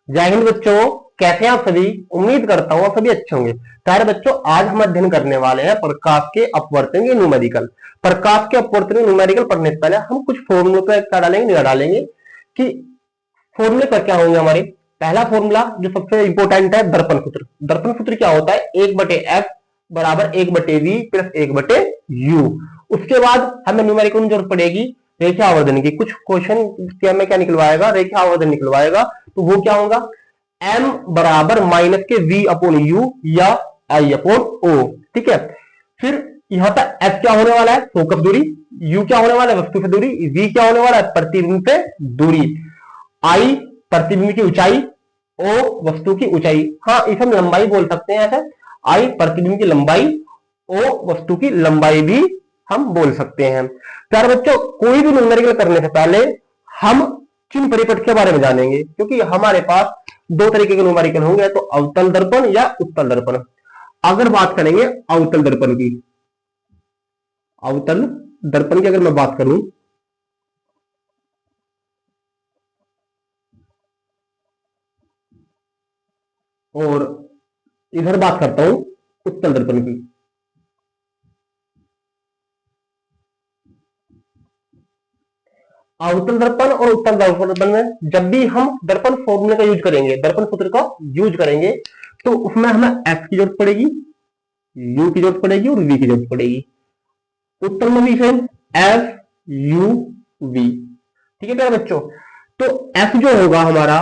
जय हिंद बच्चों, कैसे हैं आप सभी। उम्मीद करता हूं आप सभी अच्छे होंगे। प्यारे बच्चों, आज हम अध्ययन करने वाले हैं प्रकाश के अपवर्तन के न्यूमेरिकल। प्रकाश के अपवर्तन के न्यूमेरिकल पढ़ने से पहले हम कुछ फॉर्मूले पर क्या डालेंगे, निगाह डालेंगे कि फॉर्मूले पर क्या होंगे हमारे। पहला फॉर्मूला जो सबसे इंपॉर्टेंट है, दर्पण सूत्र। दर्पण सूत्र क्या होता है, 1/f बराबर 1/v प्लस 1/u। उसके बाद हमें न्यूमेरिकल में जरूरत पड़ेगी रेखा आवर्धन की। कुछ क्वेश्चन में क्या निकलवाएगा, रेखा आवर्धन निकलवाएगा। तो वो क्या होगा, m बराबर माइनस के v अपॉन u या i अपॉन o। ठीक है, फिर यहां पर f क्या होने वाला है, फोकस दूरी। u क्या होने वाला है, वस्तु से दूरी। v क्या होने वाला है, प्रतिबिंब से दूरी। i प्रतिबिंब की ऊंचाई, o वस्तु की ऊंचाई। हाँ, इसे हम लंबाई बोल सकते हैं ऐसे। i प्रतिबिंब की लंबाई, o वस्तु की लंबाई भी हम बोल सकते हैं। प्यारे बच्चों, कोई भी न्यूमेरिकल करने से पहले हम चिन्ह परिपथ के बारे में जानेंगे, क्योंकि हमारे पास दो तरीके के न्यूमेरिकल होंगे, तो अवतल दर्पण या उत्तल दर्पण। अगर बात करेंगे अवतल दर्पण की, अवतल दर्पण की अगर मैं बात करूं, और इधर बात करता हूं उत्तल दर्पण की। अवतल दर्पण और उत्तल दर्पण में जब भी हम दर्पण फॉर्मूले का यूज करेंगे, दर्पण सूत्र का यूज करेंगे, तो उसमें हमें एफ की जरूरत पड़ेगी, यू की जरूरत पड़ेगी और वी की जरूरत पड़ेगी। उत्तल में भी सेम, एफ यू वी। ठीक है प्यारे बच्चों, तो एफ जो होगा हमारा,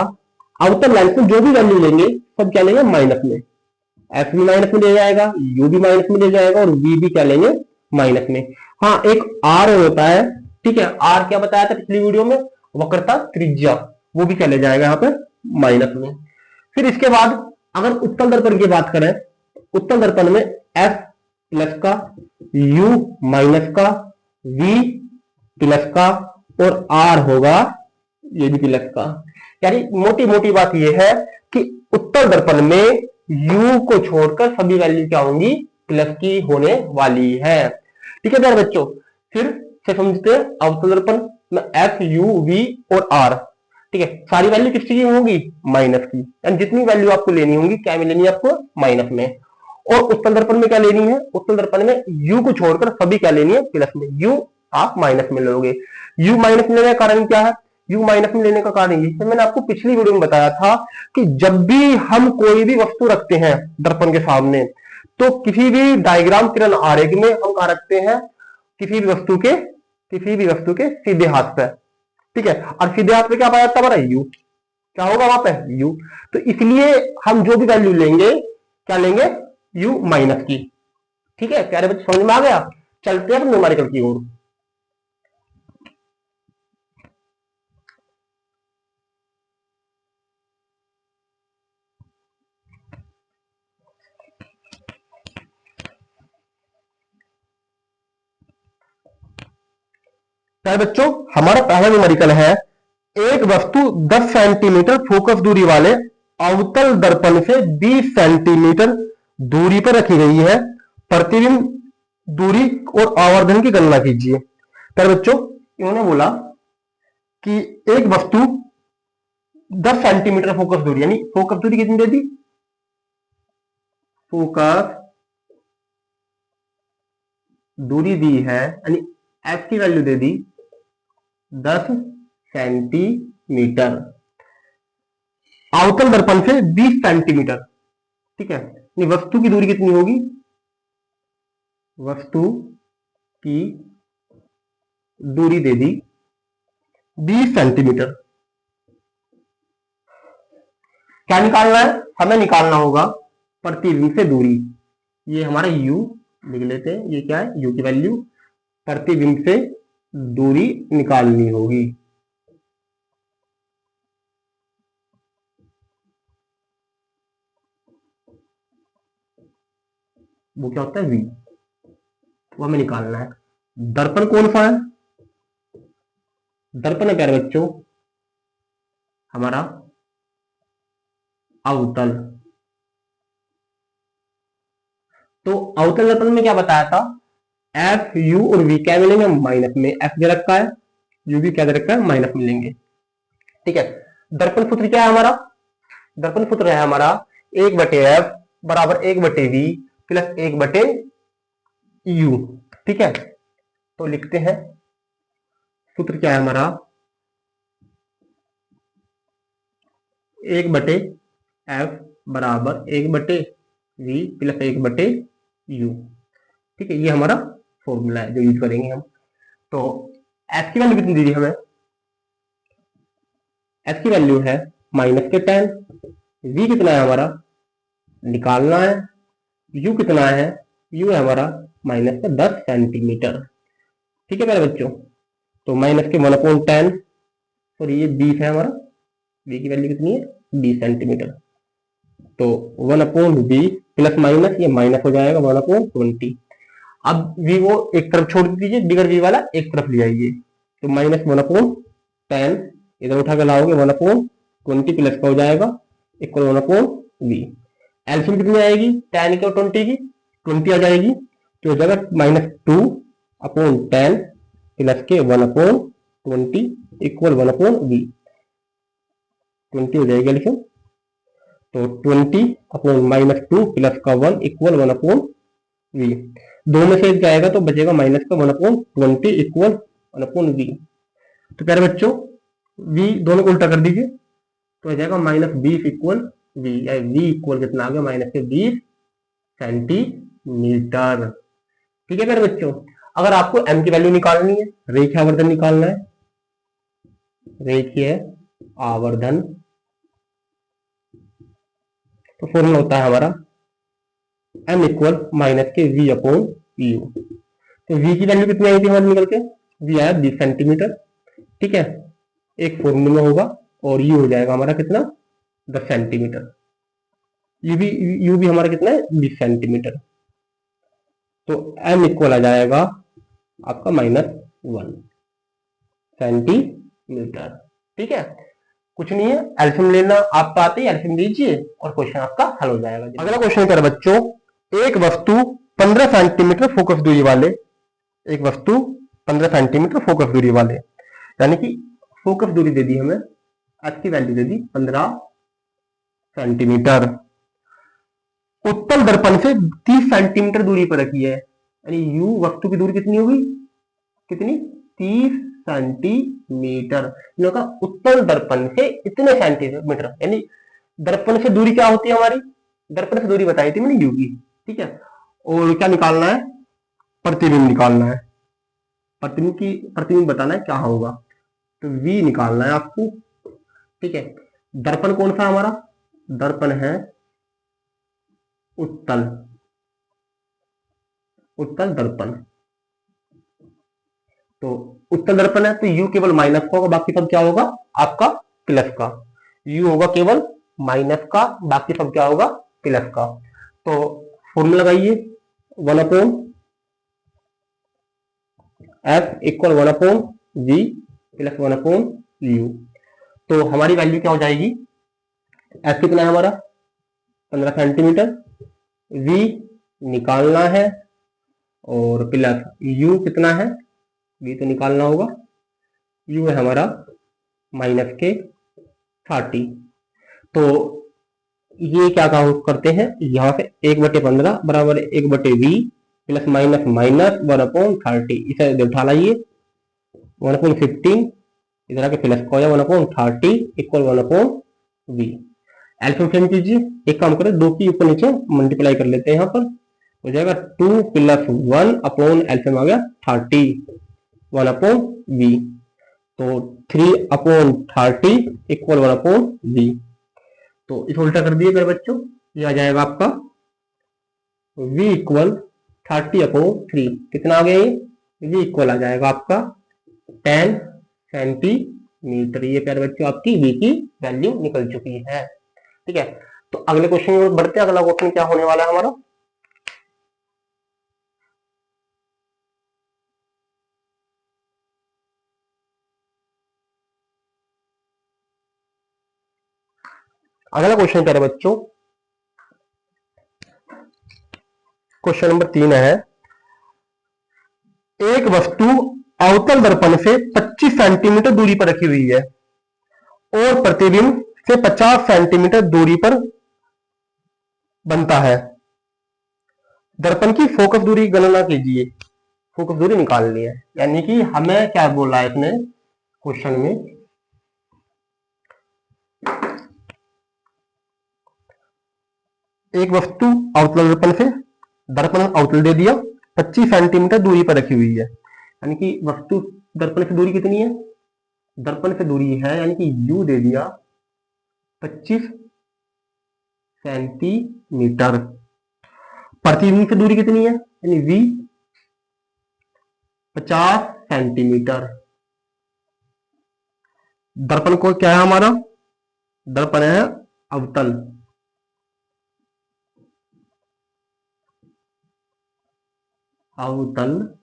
अवतल लाइन में जो भी वैल्यू लेंगे सब क्या लेंगे, माइनस में। एफ भी माइनस में ले जाएगा, यू भी माइनस में ले जाएगा और वी भी क्या लेंगे, माइनस में। हाँ, एक आर होता है। ठीक है, आर क्या बताया था पिछली वीडियो में, वक्रता त्रिज्या, वो भी क्या ले जाएगा यहाँ पे, माइनस में। फिर इसके बाद अगर उत्तल दर्पण की बात करें, उत्तल दर्पण में एफ प्लस का, यू माइनस का, वी प्लस का और आर होगा ये भी प्लस का। यानी मोटी मोटी बात यह है कि उत्तल दर्पण में u को छोड़कर सभी वैल्यू क्या होंगी, प्लस की होने वाली है। ठीक है प्यारे बच्चों, फिर से समझते हैं अवतल दर्पण में f u v और r। ठीक है, सारी वैल्यू किसकी होगी, माइनस की। यानी जितनी वैल्यू आपको लेनी होगी, क्या में लेनी है आपको, माइनस में। और उत्तल दर्पण में क्या लेनी है, उत्तल दर्पण में u को छोड़कर सभी क्या लेनी है, प्लस में। u आप माइनस में लोगे। u माइनस में लेने का कारण क्या है, u माइनस में लेने का कारण ये मैंने आपको पिछली वीडियो में बताया था कि जब भी हम कोई भी वस्तु रखते हैं दर्पण के सामने, तो किसी भी डायग्राम किरण आरेख में हम कहा रखते हैं, किसी भी वस्तु के सीधे हाथ पे। ठीक है, और सीधे हाथ पे क्या पाया जाता है हमारा, u। क्या होगा वहां पे, u। तो इसलिए हम जो भी वैल्यू लेंगे क्या लेंगे, u माइनस की। ठीक है प्यारे बच्चे, समझ में आ गया। चलते हैं न्यूमेरिकल की ओर। बच्चों, हमारा पहला न्यूमेरिकल है, एक वस्तु 10 सेंटीमीटर फोकस दूरी वाले अवतल दर्पण से 20 सेंटीमीटर दूरी पर रखी गई है। प्रतिबिंब दूरी और आवर्धन की गणना कीजिए। प्यारे बच्चों, इन्होंने बोला कि एक वस्तु 10 सेंटीमीटर फोकस दूरी, यानी फोकस दूरी कितनी दे दी, फोकस दूरी दी है, यानी एफ की वैल्यू दे दी 10 सेंटीमीटर, अवतल दर्पण से 20 सेंटीमीटर। ठीक है, वस्तु की दूरी कितनी होगी, वस्तु की दूरी दे दी 20 सेंटीमीटर। क्या निकालना है, हमें निकालना होगा प्रतिबिंब से दूरी। ये हमारा u लिख लेते हैं, ये क्या है, u की वैल्यू। प्रतिबिंब से दूरी निकालनी होगी। वो क्या होता है, v, वो हमें निकालना है। दर्पण कौन सा है, दर्पण है प्यारे बच्चों हमारा अवतल। तो अवतल दर्पण में क्या बताया था, एफ यू और वी क्या मिलेंगे, माइनस में। एफ दे रखा है, यू भी क्या दे रखा है, माइनस में लेंगे। ठीक है, दर्पण सूत्र क्या है हमारा, दर्पण सूत्र है हमारा 1/f बराबर 1/v प्लस 1/u। ठीक है, तो लिखते हैं सूत्र क्या है हमारा 1/f बराबर 1/v प्लस 1/u। ठीक है, ये हमारा फॉर्मूला है जो यूज करेंगे हम। तो f की वैल्यू कितनी दी हमें, f की वैल्यू है -10, v कितना है हमारा निकालना है, u कितना है, u है हमारा -10 सेंटीमीटर। ठीक है मेरे बच्चों, तो -1/10 सॉरी ये 20 है हमारा, v की वैल्यू कितनी है 20 सेंटीमीटर। तो 1/20 प्लस माइनस ये माइनस हो जाएगा 1/20। अब v को एक तरफ छोड़ दीजिए, बिगर v वाला एक तरफ ले आइए, तो -1/10 इधर उठा के लाओगे 1/20 प्लस का हो जाएगा इक्वल 1/v। एलसीएम कितनी आएगी 10 की और 20 की 20 आ जाएगी, तो हो जाएगा -2/10 प्लस के 1/20 इक्वल 1/v 20 हो जाएगी एलसीएम। तो 20/-2 प्लस का 1 इक्वल 1/v। दो में से एक जाएगा तो बचेगा माइनस का 1/20 इक्वल 1/v। तो प्यारे बच्चों v दोनों को उल्टा कर दीजिए, तो हो जाएगा -20 इक्वल v, या v इक्वल कितना आ गया -20 सेंटीमीटर। ठीक है प्यारे बच्चों, अगर आपको m की वैल्यू निकालनी है, रेखीय आवर्धन निकालना है, रेखीय आवर्धन, तो फॉर्मूला होता है हमारा m इक्वल -v/u। तो v की वैल्यू कितनी आई थी हमारे निकल के, v आया 20 सेंटीमीटर। ठीक है, एक फॉर्मूला होगा और u हो जाएगा हमारा कितना 10 सेंटीमीटर, u भी हमारा कितना है 20 सेंटीमीटर। तो m इक्वल आ जाएगा आपका -1 सेंटीमीटर। ठीक है, कुछ नहीं है, एल्शियम लेना आपको आते ही एल्शियम लीजिए और क्वेश्चन आपका हल हो जाएगा। अगला क्वेश्चन है बच्चों, एक वस्तु 15 सेंटीमीटर फोकस दूरी वाले, एक वस्तु 15 सेंटीमीटर फोकस दूरी वाले, यानी कि फोकस दूरी दे दी हमें, h की वैल्यू दे दी 15 सेंटीमीटर, उत्तल दर्पण से 30 सेंटीमीटर दूरी पर रखी है, यानी u वस्तु की दूरी कितनी होगी, कितनी 30 सेंटीमीटर। का उत्तल दर्पण से इतने सेंटीमीटर, यानी दर्पण से दूरी क्या होती है हमारी, दर्पण से दूरी बताई थी मैंने u की। ठीक है, और क्या निकालना है, प्रतिबिंब निकालना है, प्रतिबिंब बताना है क्या होगा, तो v निकालना है आपको। ठीक है, दर्पण कौन सा हमारा, दर्पण है उत्तल, उत्तल दर्पण। तो उत्तल दर्पण है तो u केवल माइनस का होगा, बाकी सब क्या होगा आपका प्लस का, u होगा केवल माइनस का, बाकी सब क्या होगा प्लस का। तो फॉर्मूला लगाइए 1/f equal 1/v plus 1/u। तो हमारी वैल्यू क्या हो जाएगी, f कितना है हमारा 15 सेंटीमीटर, v निकालना है और प्लस u कितना है, v तो निकालना होगा, u है हमारा -30। तो ये क्या करते हैं, यहाँ से 1/15 बराबर 1/v प्लस माइनस माइनस 1/30, इसे उठा लाइए 1/15 इधर आके प्लस का हो जाए 1/30 इक्वल 1/v। एल्शियम सेम कीजिए, एक काम करें 2 की ऊपर नीचे मल्टीप्लाई कर लेते हैं, यहाँ पर हो जाएगा 2 + 1 एल्शियम आ गया 30 1/v। तो 3/30 इक्वल 1/v। तो इसे उल्टा कर दिए मेरे बच्चों, ये आ जाएगा आपका v इक्वल 30/3, कितना आ गया ये, v इक्वल आ जाएगा आपका 10 सेंटीमीटर। ये प्यारे बच्चों आपकी v की वैल्यू निकल चुकी है। ठीक है, तो अगले क्वेश्चन में बढ़ते हैं। अगला क्वेश्चन क्या होने वाला है हमारा, अगला क्वेश्चन प्यारे बच्चों क्वेश्चन नंबर 3 है, एक वस्तु अवतल दर्पण से 25 सेंटीमीटर दूरी पर रखी हुई है और प्रतिबिंब से 50 सेंटीमीटर दूरी पर बनता है। दर्पण की फोकस दूरी गणना कीजिए। फोकस दूरी निकालनी है, यानी कि हमें क्या बोला है इसने क्वेश्चन में, एक वस्तु अवतल दर्पण से, दर्पण अवतल दे दिया, 25 सेंटीमीटर दूरी पर रखी हुई है, यानी कि वस्तु दर्पण से दूरी कितनी है, दर्पण से दूरी है यानी कि u दे दिया 25 सेंटीमीटर। प्रतिबिंब से दूरी कितनी है, यानी v 50 सेंटीमीटर। दर्पण को क्या है हमारा, दर्पण है अवतल, अवतल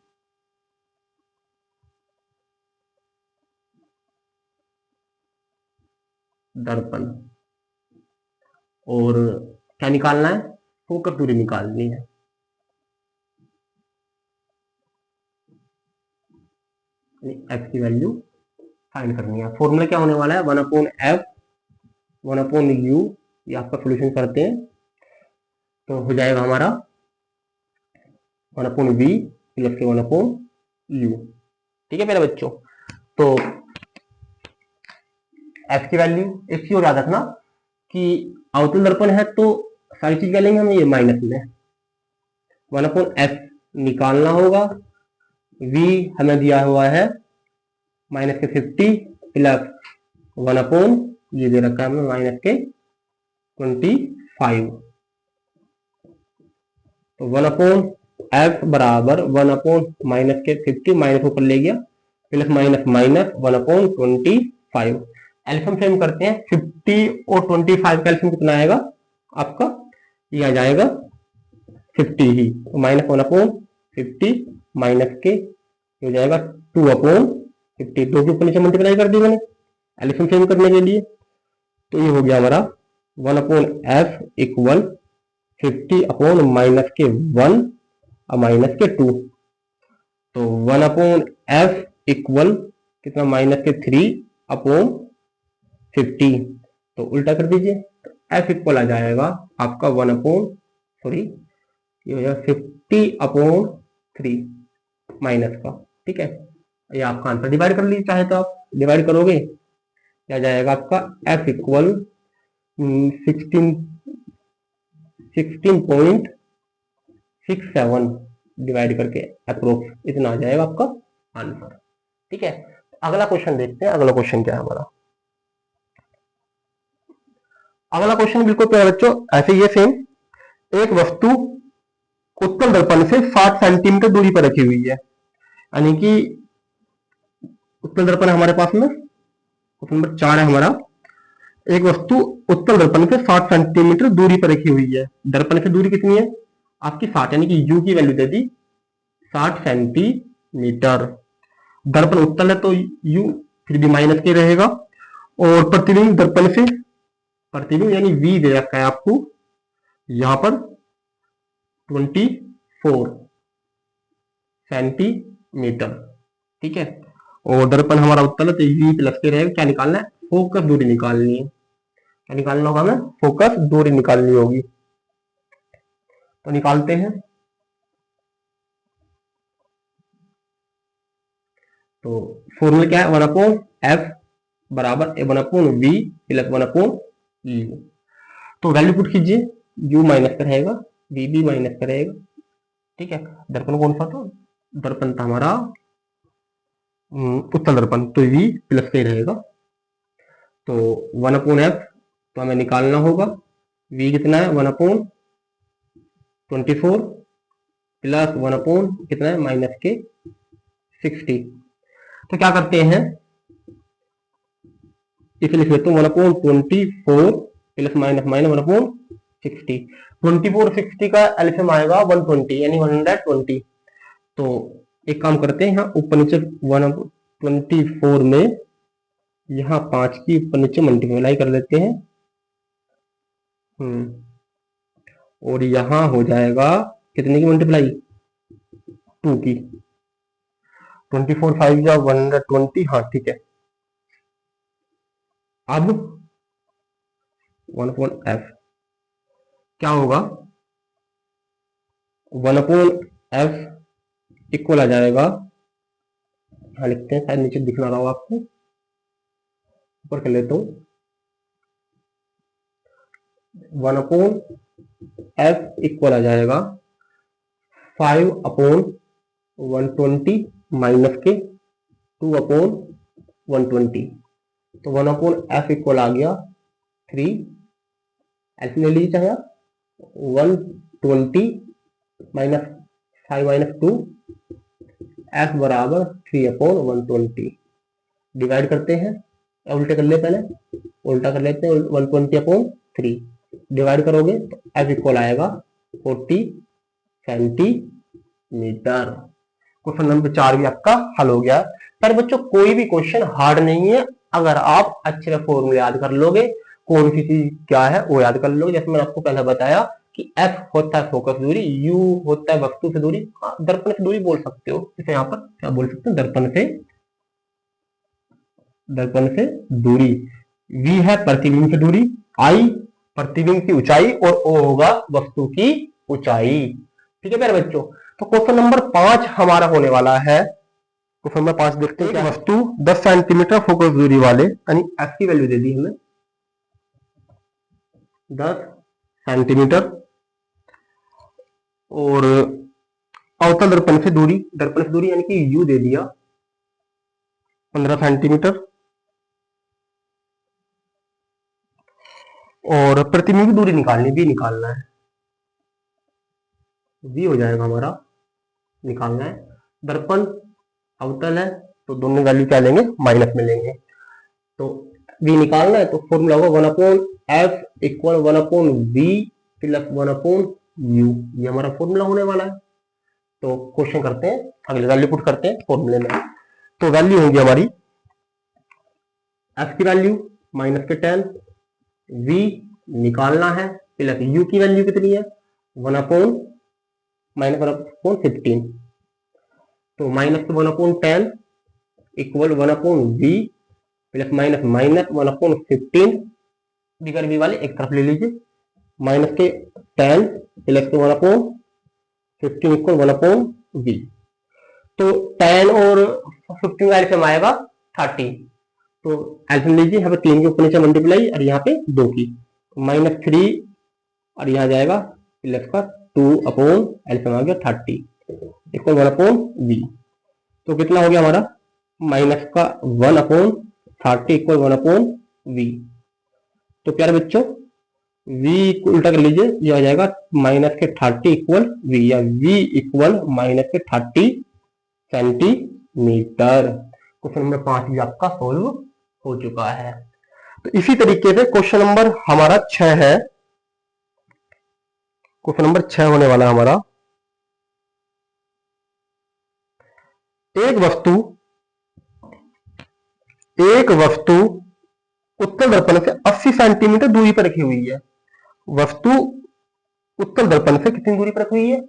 दर्पण, और क्या निकालना है, फोकस दूरी निकालनी है। एफ की वैल्यू फाइंड करनी है। फॉर्मूला क्या होने वाला है, 1/f 1/u, ये आपका सोल्यूशन करते हैं तो हो जाएगा हमारा 1/v प्लस के 1/u। ठीक है मेरे बच्चों, तो f की वैल्यू एक चीज और याद रखना कि अवतल दर्पण है तो सारी चीज क्या लेंगे हम, ये माइनस में 1/f निकालना होगा, v हमें दिया हुआ है माइनस के 50 प्लस 1/, ये दे रखा है हमें माइनस के 25, तो 1/f बराबर 1/ माइनस के 50, माइनस ऊपर ले गया, प्लस माइनस माइनस 1/25। एल्सियम सेम करते हैं, 50 और 25 का एल्सियम कितना आएगा आपका, ये आ जाएगा 50 ही, तो माइनस 1/50 माइनस के हो जाएगा 2/50, दो के ऊपर नीचे मल्टीप्लाई कर दी मैंने एल्सियम सेम करने के लिए, तो ये हो गया हमारा 1/f इक्वल 50 माइनस के 1 और माइनस के 2, तो 1/f इक्वल कितना माइनस के 3/50, तो उल्टा कर दीजिए, तो f इक्वल आ जाएगा आपका ये हो जाएगा 50/3 माइनस का। ठीक है, ये आपका आंसर, डिवाइड कर लीजिए चाहे तो आप डिवाइड करोगे क्या जाएगा आपका f इक्वल 16.67 डिवाइड करके अप्रोक्स इतना आ जाएगा आपका आंसर। ठीक है, अगला क्वेश्चन देखते हैं, अगला क्वेश्चन क्या है हमारा। अगला क्वेश्चन बिल्कुल प्यारे बच्चों ऐसे ही है सेम, एक वस्तु उत्तल दर्पण से 60 सेंटीमीटर दूरी पर रखी हुई है, यानी कि उत्तल दर्पण हमारे पास में क्वेश्चन नंबर 4 है हमारा, एक वस्तु उत्तल दर्पण से 60 सेंटीमीटर दूरी पर रखी हुई है, दर्पण से दूरी कितनी है आपकी 60, यानी कि u की वैल्यू दे दी 60 सेंटीमीटर। दर्पण उत्तल है तो u फिर भी माइनस के रहेगा, और प्रतिबिंब दर्पण से, प्रतिबिंब यानी v दे रखा है आपको यहां पर 24 सेंटीमीटर। ठीक है, और दर्पण हमारा उत्तल है तो v प्लस के रहेगा, क्या निकालना है, फोकस दूरी निकालनी है, क्या निकालना होगा हमें, फोकस दूरी निकालनी होगी, तो निकालते हैं। तो फॉर्मूला क्या है, 1/f बराबर 1/v प्लस 1/u, तो वैल्यू पुट कीजिए, u माइनस का रहेगा, v भी माइनस का रहेगा। ठीक है, दर्पण कौन सा था, दर्पण था हमारा उत्तल दर्पण, तो v प्लस का ही रहेगा, तो 1/f तो हमें निकालना होगा, v कितना है 1/24 प्लस 1/ कितना है माइनस के 60, तो क्या करते हैं इसे लिख लेते हैं 1/24 प्लस माइनस माइनस 1/60, 24 60 का एल्सियम आएगा 120 यानी 120, तो एक काम करते हैं यहाँ ऊपर नीचे 1/24 में यहाँ 5 की ऊपर नीचे मल्टीप्लाई कर लेते हैं, और यहाँ हो जाएगा कितने की मल्टीप्लाई 2 की, 24 5 या 120, हाँ ठीक है। अब 1/f क्या होगा, 1/f इक्वल आ जाएगा, हाँ लिखते हैं, शायद नीचे दिख ना रहा हो आपको, ऊपर कर लेता हूँ, 1/f इक्वल आ जाएगा 5/120 माइनस के 2/120, तो 1/f इक्वल आ गया 3, ऐसे ले लीजिए चाहे आप, 120 माइनस 5 माइनस 2, f बराबर 3/120, डिवाइड करते हैं, उल्टे कर ले, पहले उल्टा कर लेते हैं, 120/3 डिवाइड करोगे तो f इक्वल आएगा 40 सेंटीमीटर। क्वेश्चन नंबर 4 भी आपका हल हो गया। पर बच्चों कोई भी क्वेश्चन हार्ड नहीं है, अगर आप अच्छे से फॉर्मूले याद कर लोगे, कौन सी चीज क्या है वो याद कर लोगे। जैसे मैंने आपको पहले बताया कि f होता है फोकस दूरी, u होता है वस्तु से दूरी, दर्पण से दूरी बोल सकते हो, जैसे यहाँ पर क्या बोल सकते हैं, दर्पण से दूरी, v है प्रतिबिंब से दूरी, i प्रतिबिंब की ऊंचाई और o होगा वस्तु की ऊंचाई। ठीक है मेरे बच्चों, तो क्वेश्चन नंबर 5 हमारा होने वाला है। क्वेश्चन नंबर 5 देखते हैं, वस्तु 10 सेंटीमीटर फोकस दूरी वाले, यानी f की वैल्यू दे दी हमें 10 सेंटीमीटर, और अवतल दर्पण से दूरी यानी कि u दे दिया 15 सेंटीमीटर, और प्रतिबिंब की दूरी निकालनी, v निकालना है, v हो जाएगा हमारा, निकालना है, दर्पण अवतल है तो दोनों वैल्यू क्या लेंगे, माइनस में लेंगे, तो v निकालना है, तो फॉर्मूला होगा 1/f equal 1/v plus 1/u, ये हमारा फॉर्मूला होने वाला है। तो क्वेश्चन करते हैं, अगले वैल्यू पुट करते हैं फॉर्मूले में, तो वैल्यू होगी हमारी f की वैल्यू माइनस के 10, v निकालना है, प्लस u की वैल्यू कितनी है, 1/15, तो minus 1/10 equal 1/v plus minus minus 1/15, बिगर v वाले एक तरफ ले लीजिए, माइनस के 10 प्लस के 1/15 इक्वल 1/v, तो 10 और 15 का एल्सियम आएगा 30, तो एल्सियम लीजिए, यहाँ पे 3 के ऊपर नीचे मल्टीप्लाई और यहाँ पे 2 की, -3 और यहाँ जाएगा प्लस का 2/, एल्सियम आ गया 30 इक्वल 1/v, तो कितना हो गया हमारा, माइनस का 1/30 इक्वल 1/v, तो प्यारे बच्चों v उल्टा कर लीजिए, ये आ जाएगा माइनस के 30 इक्वल v, या v इक्वल माइनस के 30 सेंटीमीटर। क्वेश्चन नंबर 5 भी आपका सोल्व हो चुका है। तो इसी तरीके से क्वेश्चन नंबर हमारा 6 है, क्वेश्चन नंबर 6 होने वाला है हमारा, एक वस्तु उत्तल दर्पण से 80 सेंटीमीटर दूरी पर रखी हुई है, वस्तु उत्तल दर्पण से कितनी दूरी पर रखी हुई है,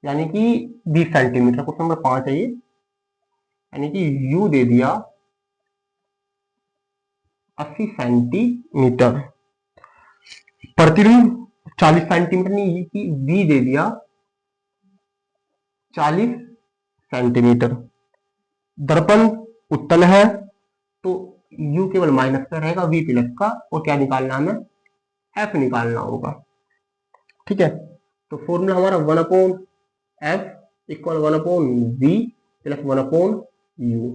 यानी कि 20 सेंटीमीटर, क्वेश्चन नंबर 5 है ये, यानी कि u दे दिया 80 सेंटीमीटर, प्रतिबिंब 40 सेंटीमीटर नहीं, कि v दे दिया 40 सेंटीमीटर, दर्पण उत्तल है तो u केवल माइनस का रहेगा, v प्लस का, और क्या निकालना हमें, f निकालना होगा। ठीक है, तो फॉर्मूला हमारा 1/f equal 1/v plus 1/u,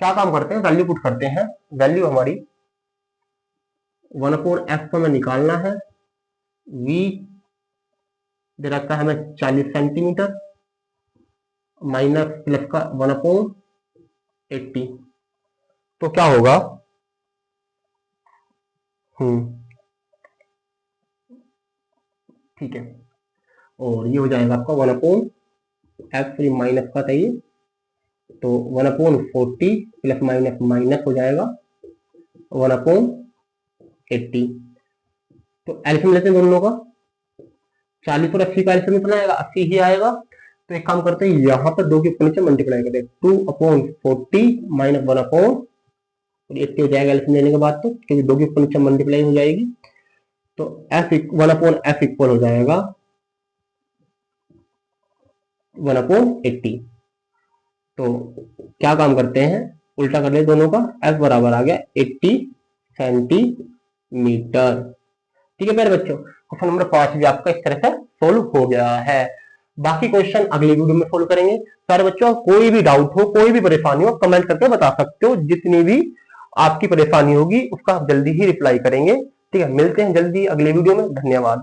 क्या काम करते हैं, वैल्यू पुट करते हैं, वैल्यू हमारी 1/f को हमें निकालना है, v दे रखा है हमें 40 सेंटीमीटर, माइनस प्लस का 1/80, तो क्या होगा, ठीक है, और ये हो जाएगा आपका 1/f माइनस का चाहिए, तो 1/40 प्लस माइनस माइनस हो जाएगा 1/80, तो एल्सियम लेते हैं दोनों का, 40 और 80 का एल्सियम कितना आएगा, 80 ही आएगा, तो एक काम करते हैं, यहाँ पर 2 के ऊपर नीचे मल्टीप्लाई करते हैं, 2/40 माइनस 1/80 और 80 हो जाएगा एलसीएम लेने के बाद, तो क्योंकि 2 की ऊपर नीचे मल्टीप्लाई हो जाएगी, तो एफ 1/f इक्वल हो जाएगा 1/80। तो क्या काम करते हैं, उल्टा कर ले दोनों का, f बराबर आ गया 80 सेंटीमीटर। ठीक है मेरे बच्चों, क्वेश्चन नंबर 5 भी आपका इस तरह से सोल्व हो गया है। बाकी क्वेश्चन अगली वीडियो में सोल्व करेंगे। सारे बच्चों कोई भी डाउट हो, कोई भी परेशानी हो, कमेंट करके बता सकते हो। जितनी भी आपकी परेशानी होगी उसका आप जल्दी ही रिप्लाई करेंगे। ठीक है, मिलते हैं जल्दी अगले वीडियो में। धन्यवाद।